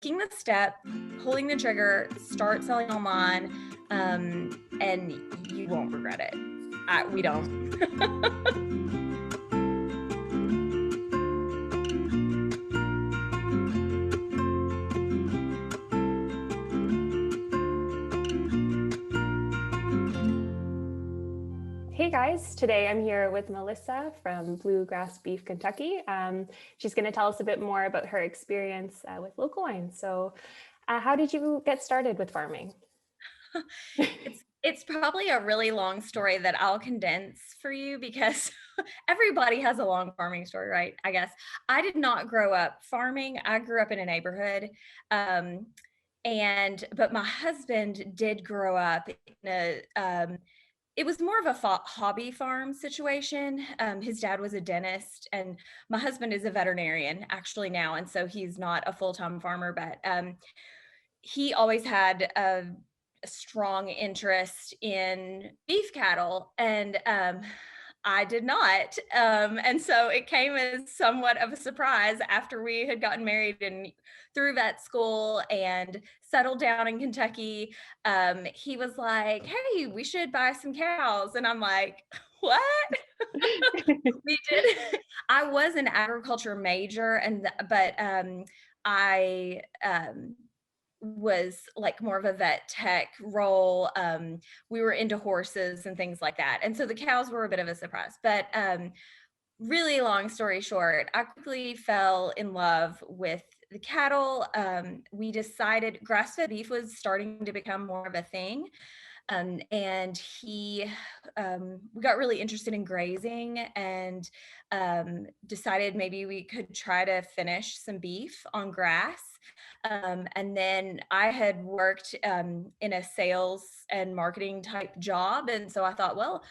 taking the step, pulling the trigger, start selling online, and you won't regret it. We don't. Hey guys, today I'm here with Melissa from Bluegrass Beef Kentucky. She's going to tell us a bit more about her experience with local wine. So how did you get started with farming? It's probably a really long story that I'll condense for you because everybody has a long farming story, right? I guess I did not grow up farming. I grew up in a neighborhood. Um, but my husband did grow up in it was more of a hobby farm situation. His dad was a dentist, and my husband is a veterinarian actually now, and so he's not a full-time farmer, but he always had a strong interest in beef cattle, and I did not. And so it came as somewhat of a surprise after we had gotten married and through vet school and settled down in Kentucky. He was like, "Hey, we should buy some cows." And I'm like, "What?" We did. I was an agriculture major, but I was like more of a vet tech role. We were into horses and things like that. And so the cows were a bit of a surprise. But really long story short, I quickly fell in love with the cattle. We decided grass-fed beef was starting to become more of a thing. And we got really interested in grazing and decided maybe we could try to finish some beef on grass. And then I had worked in a sales and marketing type job. And so I thought, well,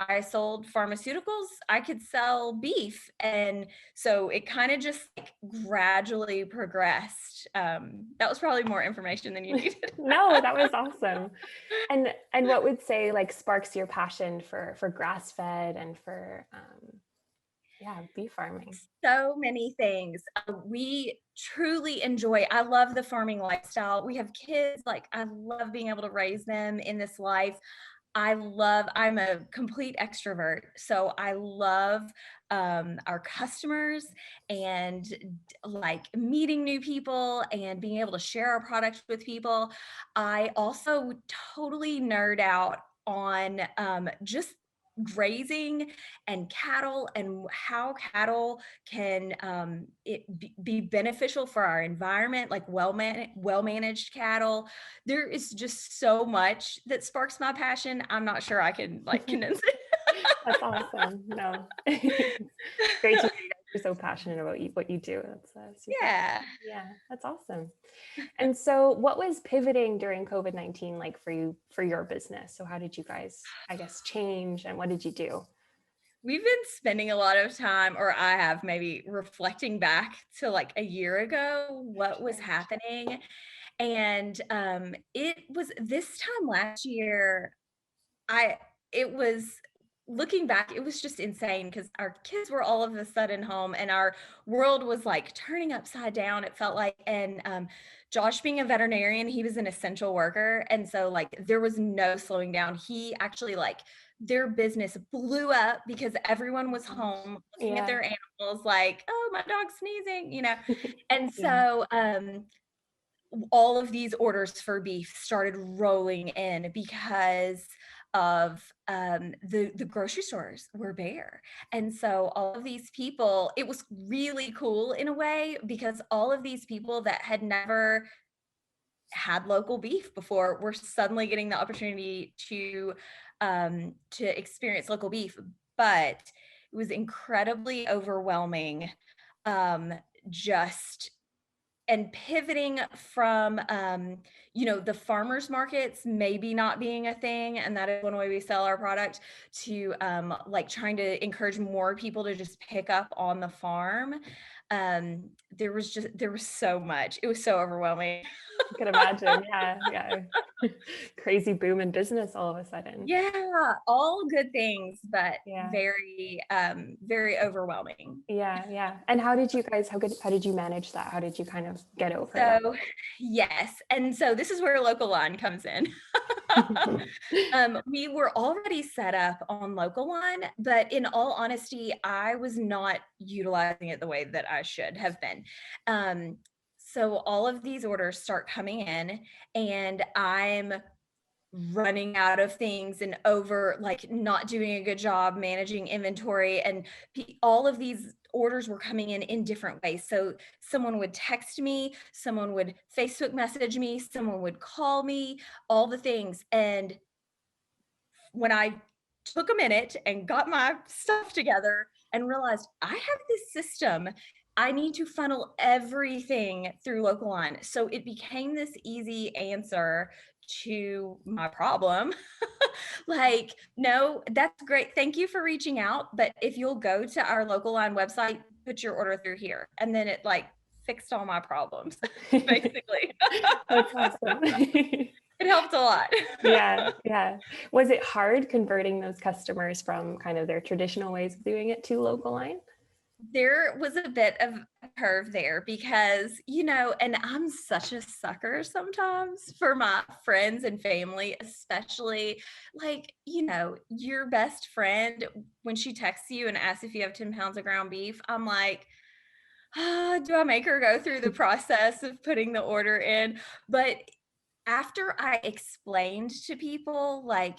I sold pharmaceuticals, I could sell beef. And so it kind of just like gradually progressed. That was probably more information than you needed. No, that was awesome. And what would say like sparks your passion for grass-fed and for beef farming? So many things. We truly enjoy. I love the farming lifestyle. We have kids, like I love being able to raise them in this life. I'm a complete extrovert. So I love our customers and like meeting new people and being able to share our product with people. I also totally nerd out on just grazing and cattle and how cattle can be beneficial for our environment, like well managed cattle. There is just so much that sparks my passion. I'm not sure I can like condense it. That's awesome. No, it's great to hear you guys are so passionate about what you do. That's super. Yeah. Yeah, that's awesome. And so what was pivoting during COVID-19 like for you, for your business? So how did you guys, I guess, change and what did you do? We've been spending a lot of time, or I have maybe reflecting back to like a year ago, what was Sure. happening. And it was this time last year, I it was looking back, it was just insane because our kids were all of a sudden home and our world was like turning upside down, it felt like. And Josh being a veterinarian, he was an essential worker. And so like there was no slowing down. He actually like their business blew up because everyone was home looking at Yeah. their animals like, oh, my dog's sneezing. And Yeah. so all of these orders for beef started rolling in because of the grocery stores were bare. And so all of these people, it was really cool in a way because all of these people that had never had local beef before were suddenly getting the opportunity to experience local beef. But it was incredibly overwhelming, just and pivoting from the farmers markets maybe not being a thing, and that is one way we sell our product, to like trying to encourage more people to just pick up on the farm. There was so much, it was so overwhelming. I can imagine. Yeah, yeah. Crazy boom in business all of a sudden. Yeah, all good things, but Yeah. very overwhelming. Yeah, yeah. And how did you manage that? How did you kind of get over that? So, yes, and so this is where local line comes in. We were already set up on local line, but in all honesty, I was not utilizing it the way that I should have been. Um, so all of these orders start coming in, and I'm running out of things and over like not doing a good job managing inventory, and all of these orders were coming in different ways. So someone would text me, someone would Facebook message me, someone would call me, all the things. And when I took a minute and got my stuff together and realized I have this system, I need to funnel everything through local line. So it became this easy answer to my problem. Like, no, that's great. Thank you for reaching out. But if you'll go to our local line website, put your order through here. And then it like fixed all my problems, basically. That's awesome. It helped a lot. Yeah, yeah. Was it hard converting those customers from kind of their traditional ways of doing it to local line? There was a bit of a curve there because, and I'm such a sucker sometimes for my friends and family, especially like, your best friend, when she texts you and asks if you have 10 pounds of ground beef, I'm like, do I make her go through the process of putting the order in? But after I explained to people, like,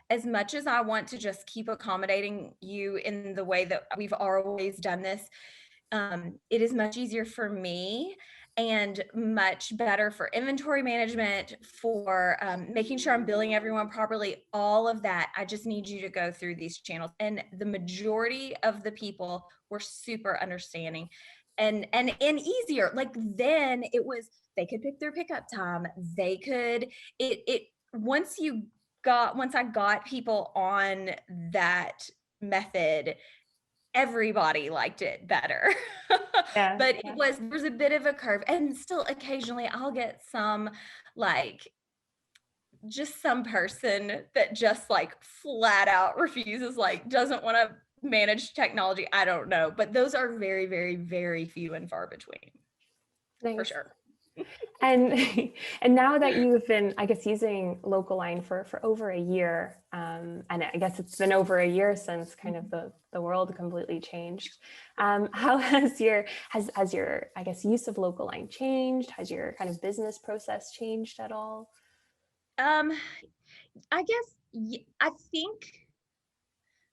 as much as I want to just keep accommodating you in the way that we've always done this, it is much easier for me and much better for inventory management, for making sure I'm billing everyone properly, all of that. I just need you to go through these channels. And the majority of the people were super understanding and easier. Like then it was, they could pick their pickup time. They could, it once I got people on that method, everybody liked it better. Yeah, But yeah. there was a bit of a curve, and still occasionally I'll get some, like, just some person that just like flat out refuses, like doesn't want to manage technology. I don't know, but those are very, very, very few and far between, for Nice. sure. And and now that you've been, I guess, using local line for over a year, and I guess it's been over a year since kind of the world completely changed. How has your I guess use of local line changed? Has your kind of business process changed at all? um I guess, I think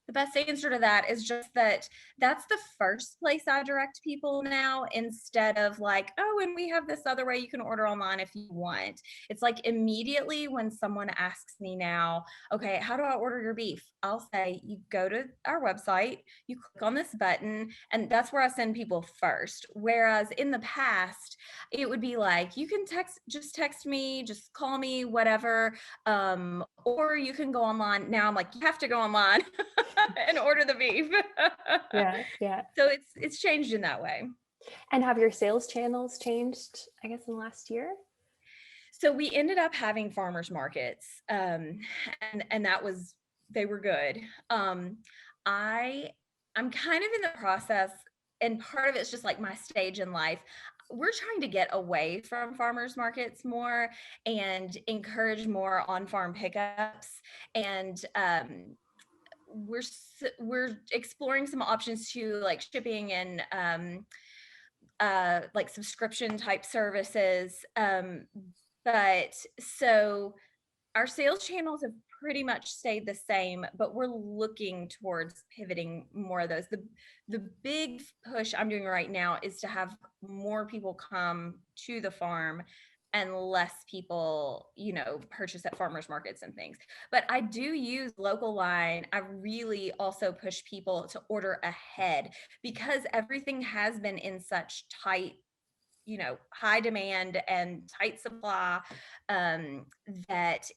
the best answer to that is just that that's the first place I direct people now, instead of like, oh, and we have this other way you can order online if you want. It's like immediately when someone asks me now, okay, how do I order your beef? I'll say, you go to our website, you click on this button, and that's where I send people first. Whereas in the past, it would be like, you can text me, just call me, whatever. Or you can go online. Now I'm like, you have to go online and order the beef. Yeah, yeah. So it's changed in that way. And have your sales channels changed, I guess, in the last year? So we ended up having farmers markets, and they were good. I I'm kind of in the process, and part of it's just like my stage in life. We're trying to get away from farmers markets more and encourage more on farm pickups, and we're exploring some options to like shipping and like subscription type services. But so our sales channels have pretty much stayed the same, but we're looking towards pivoting more of those. The big push I'm doing right now is to have more people come to the farm and less people, purchase at farmers markets and things. But I do use local line. I really also push people to order ahead because everything has been in such tight, high demand and tight supply, that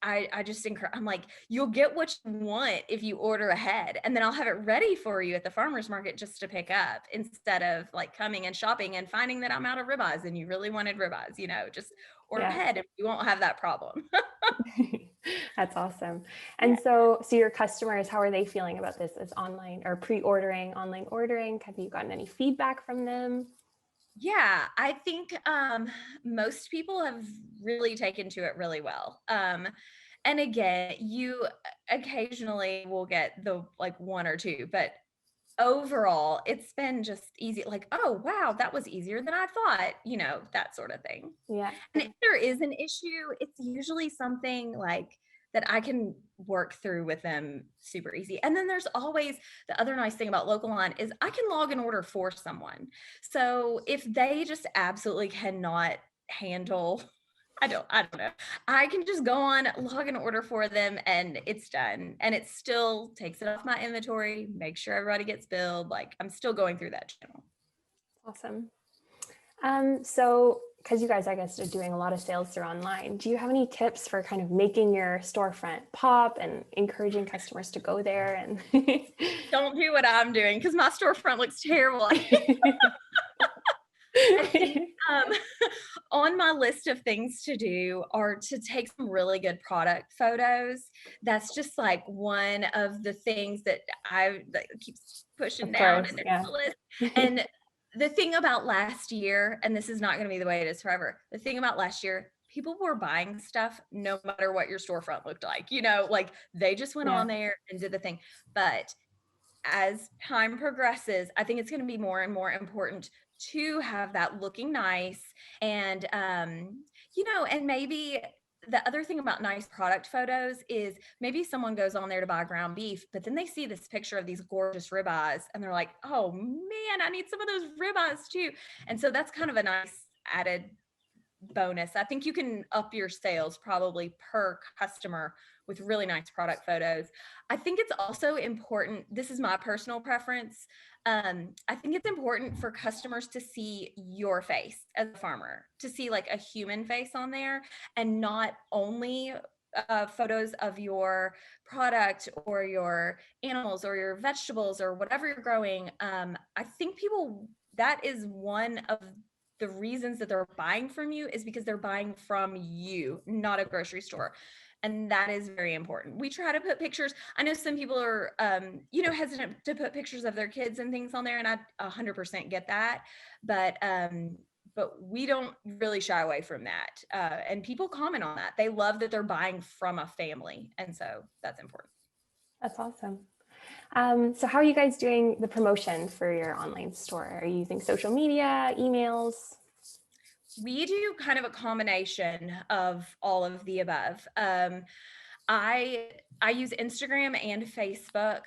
I just encourage, I'm like, you'll get what you want if you order ahead, and then I'll have it ready for you at the farmer's market just to pick up, instead of like coming and shopping and finding that I'm out of ribeyes and you really wanted ribeyes, just order Yeah. ahead and you won't have that problem. That's awesome. Yeah. And so your customers, how are they feeling about this as online or pre-ordering, online ordering? Have you gotten any feedback from them? Yeah, I think most people have really taken to it really well. And again, you occasionally will get the like one or two, but overall, it's been just easy. Like, oh, wow, that was easier than I thought, that sort of thing. Yeah. And if there is an issue, it's usually something like that I can work through with them super easy. And then there's always the other nice thing about Local Line is I can log an order for someone. So if they just absolutely cannot handle, I don't know. I can just go on, log an order for them, and it's done. And it still takes it off my inventory, make sure everybody gets billed. Like I'm still going through that channel. Awesome. So, because you guys, I guess, are doing a lot of sales through online, do you have any tips for kind of making your storefront pop and encouraging customers to go there? And Don't do what I'm doing because my storefront looks terrible. I think um, on my list of things to do are to take some really good product photos. That's just like one of the things that keeps pushing Of down course, and there's yeah. a list. And the thing about last year, and this is not going to be the way it is forever, the thing about last year, people were buying stuff no matter what your storefront looked like, like they just went Yeah. on there and did the thing. But as time progresses, I think it's going to be more and more important to have that looking nice. And, and maybe the other thing about nice product photos is maybe someone goes on there to buy ground beef, but then they see this picture of these gorgeous ribeyes and they're like, oh man, I need some of those ribeyes too. And so that's kind of a nice added bonus. I think you can up your sales probably per customer with really nice product photos. I think it's also important, this is my personal preference. I think it's important for customers to see your face as a farmer, to see like a human face on there and not only photos of your product or your animals or your vegetables or whatever you're growing. I think that is one of the reasons that they're buying from you is because they're buying from you, not a grocery store. And that is very important. We try to put pictures. I know some people are, hesitant to put pictures of their kids and things on there, and I 100% get that. But we don't really shy away from that. And people comment on that. They love that they're buying from a family, and so that's important. That's awesome. So how are you guys doing the promotion for your online store? Are you using social media, emails? We do kind of a combination of all of the above. I use Instagram and Facebook.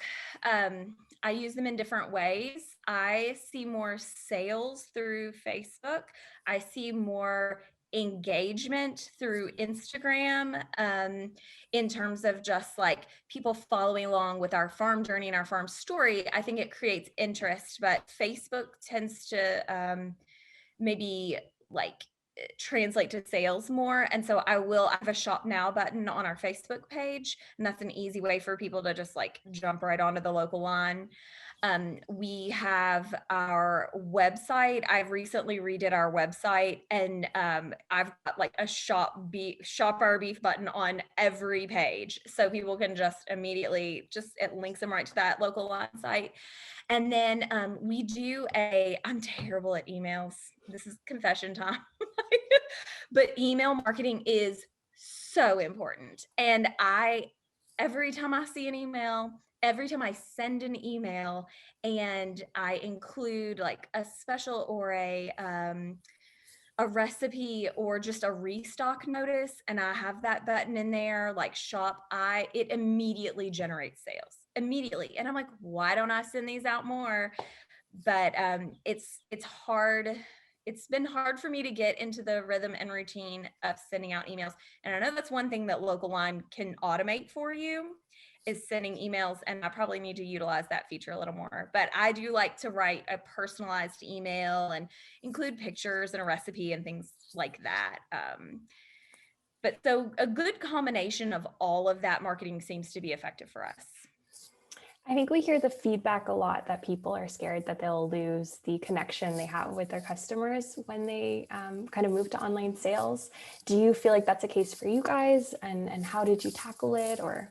I use them in different ways. I see more sales through Facebook. I see more engagement through Instagram, in terms of just like people following along with our farm journey and our farm story. I think it creates interest, but Facebook tends to maybe like translate to sales more. And so I have a shop now button on our Facebook page, and that's an easy way for people to just like jump right onto the Local Line. We have our website. I've recently redid our website, and I've got like a shop our beef button on every page, so people can just immediately it links them right to that Local Line site. And then I'm terrible at emails. This is confession time. But email marketing is so important. And every time I see an email, every time I send an email and I include like a special or a recipe or just a restock notice, and I have that button in there like shop, it immediately generates sales immediately. And I'm like, why don't I send these out more? But it's hard. It's been hard for me to get into the rhythm and routine of sending out emails. And I know that's one thing that Local Line can automate for you. is sending emails, and I probably need to utilize that feature a little more. But I do like to write a personalized email and include pictures and a recipe and things like that. But so a good combination of all of that marketing seems to be effective for us. I think we hear the feedback a lot that people are scared that they'll lose the connection they have with their customers when they kind of move to online sales. Do you feel like that's a case for you guys? And how did you tackle it? Or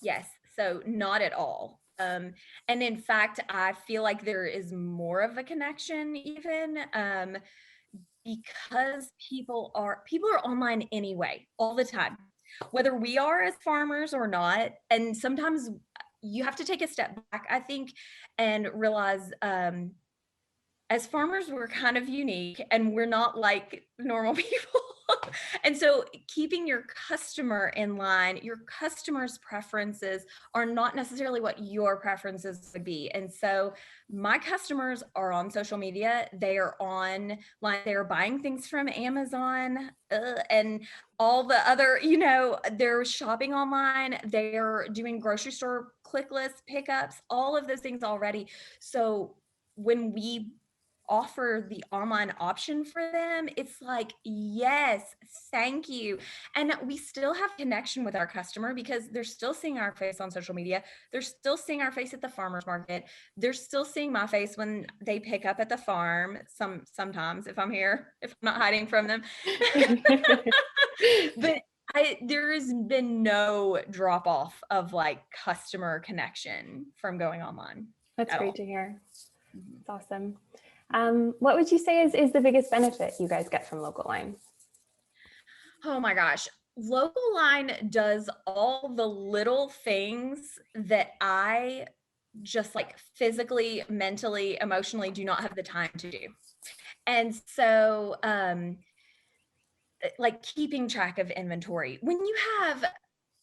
Yes, so not at all. And in fact, I feel like there is more of a connection even because people are online anyway, all the time, whether we are as farmers or not. And sometimes you have to take a step back, I think, and realize as farmers, we're kind of unique and we're not like normal people. And so keeping your customer in line, your customer's preferences are not necessarily what your preferences would be. And so my customers are on social media, they are online, they're buying things from Amazon and all the other, they're shopping online, they're doing grocery store click list pickups, all of those things already. So when we offer the online option for them, it's like, yes, thank you. And we still have connection with our customer because they're still seeing our face on social media. They're still seeing our face at the farmer's market. They're still seeing my face when they pick up at the farm. Sometimes if I'm here, if I'm not hiding from them. But there has been no drop off of like customer connection from going online. that's At great all. to hear. Mhm. It's awesome. What would you say is the biggest benefit you guys get from Local Line? Oh my gosh. Local Line does all the little things that I just like physically, mentally, emotionally do not have the time to do. And so, like keeping track of inventory. When you have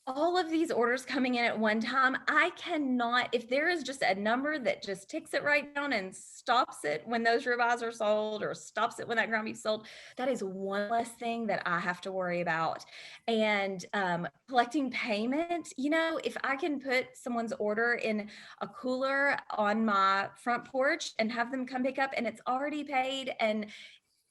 all of these orders coming in at one time, I cannot, if there is just a number that just ticks it right down and stops it when those ribeyes are sold or stops it when that ground beef sold, that is one less thing that I have to worry about. And collecting payment, if I can put someone's order in a cooler on my front porch and have them come pick up and it's already paid, and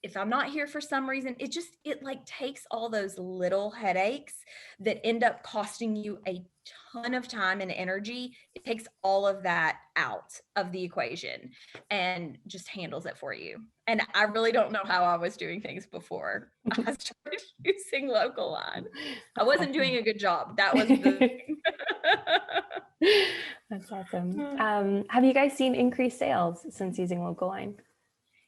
if I'm not here for some reason, it like takes all those little headaches that end up costing you a ton of time and energy. It takes all of that out of the equation and just handles it for you. And I really don't know how I was doing things before I started using Local Line. I wasn't doing a good job. That was the thing. That's awesome. Have you guys seen increased sales since using Local Line?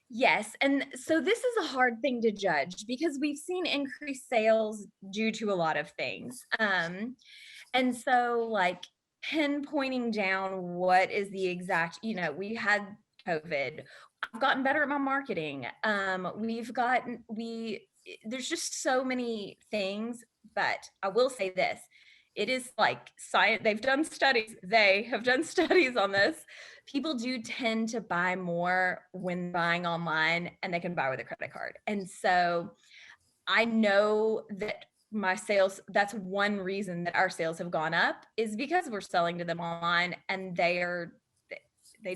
Yes. And so this is a hard thing to judge because we've seen increased sales due to a lot of things. And so like pinpointing down what is the exact, we had COVID. I've gotten better at my marketing. There's just so many things, but I will say this. It is like science. They have done studies on this. People do tend to buy more when buying online and they can buy with a credit card. And so I know that that's one reason that our sales have gone up is because we're selling to them online and they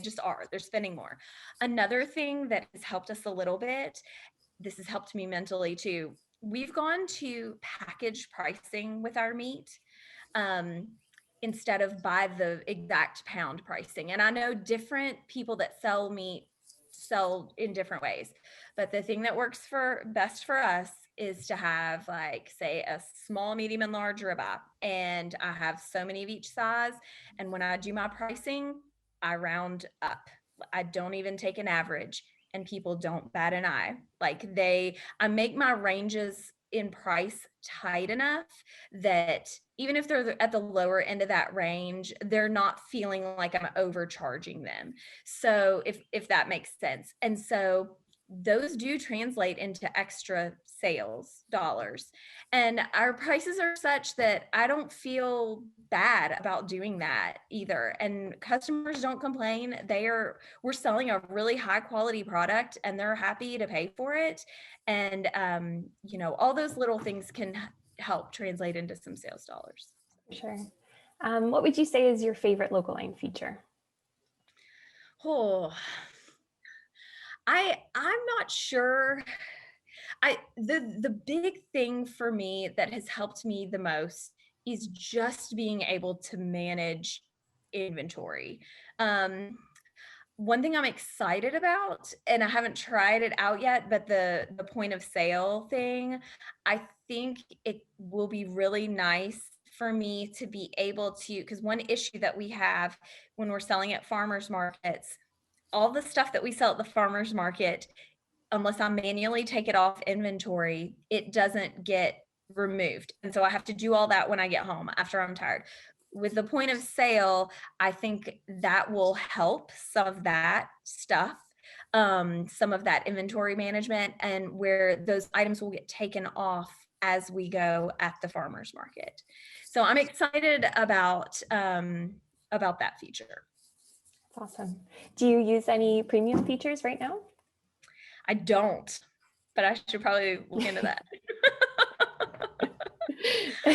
just are, they're spending more. Another thing that has helped us a little bit, this has helped me mentally too. We've gone to package pricing with our meat. Um, instead of by the exact pound pricing. And I know different people that sell meat sell in different ways, but the thing that works for best for us is to have like say a small, medium, and large ribeye, and I have so many of each size. And when I do my pricing, I round up. I don't even take an average, and people don't bat an eye. I make my ranges in price tight enough that even if they're at the lower end of that range, they're not feeling like I'm overcharging them. So if that makes sense. And so those do translate into extra sales dollars. And our prices are such that I don't feel bad about doing that either. And customers don't complain. We're selling a really high quality product and they're happy to pay for it. And all those little things can help translate into some sales dollars. Sure. What would you say is your favorite local line feature? Oh, I'm not sure. The big thing for me that has helped me the most is just being able to manage inventory. Um, One thing I'm excited about, and I haven't tried it out yet, but the point of sale thing, I think it will be really nice for me to be able to, because one issue that we have when we're selling at farmers markets, all the stuff that we sell at the farmers market, unless I manually take it off inventory, it doesn't get removed. And so I have to do all that when I get home after I'm tired. With the point of sale, I think that will help some of that stuff, some of that inventory management, and where those items will get taken off as we go at the farmers market. So I'm excited about that feature. That's awesome. Do you use any premium features right now? I don't, but I should probably look into that.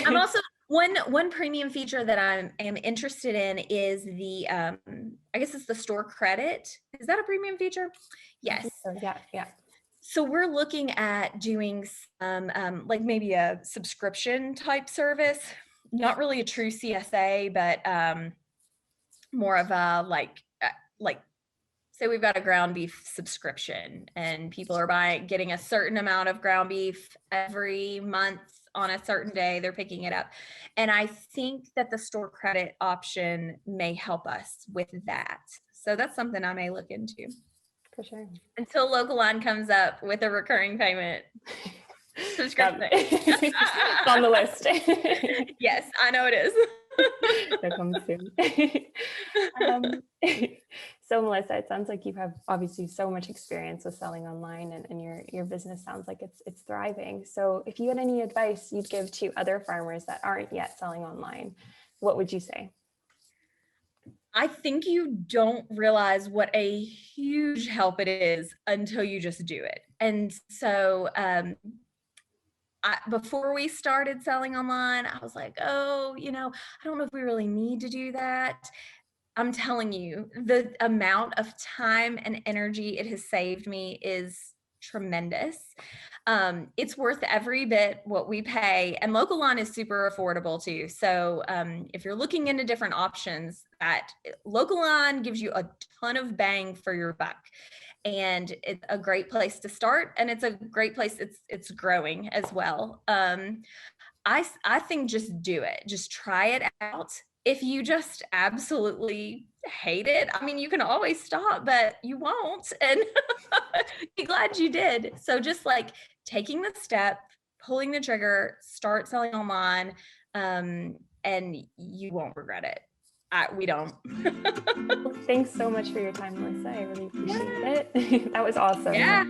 I'm also one premium feature that I am interested in is the I guess it's the store credit. Is that a premium feature? Yes. So, yeah, yeah. So we're looking at doing some like maybe a subscription type service, not really a true CSA, but more of a like say we've got a ground beef subscription and people are getting a certain amount of ground beef every month on a certain day, they're picking it up. And I think that the store credit option may help us with that. So that's something I may look into. For sure. Until Local Line comes up with a recurring payment subscription. It's on the list. Yes, I know it is. That comes soon. So Melissa, it sounds like you have obviously so much experience with selling online, and your business sounds like it's thriving. So if you had any advice you'd give to other farmers that aren't yet selling online, what would you say? I think you don't realize what a huge help it is until you just do it. And so before we started selling online, I was like, oh, I don't know if we really need to do that. I'm telling you, the amount of time and energy it has saved me is tremendous. It's worth every bit what we pay, and Local Line is super affordable too. So if you're looking into different options, that Local Line gives you a ton of bang for your buck. And it's a great place to start, and it's a great place. It's growing as well. I think just do it. Just try it out. If you just absolutely hate it, I mean, you can always stop, but you won't, and be glad you did. So just like taking the step, pulling the trigger, start selling online, and you won't regret it. We don't. Thanks so much for your time, Melissa. I really appreciate it. That was awesome. Yeah.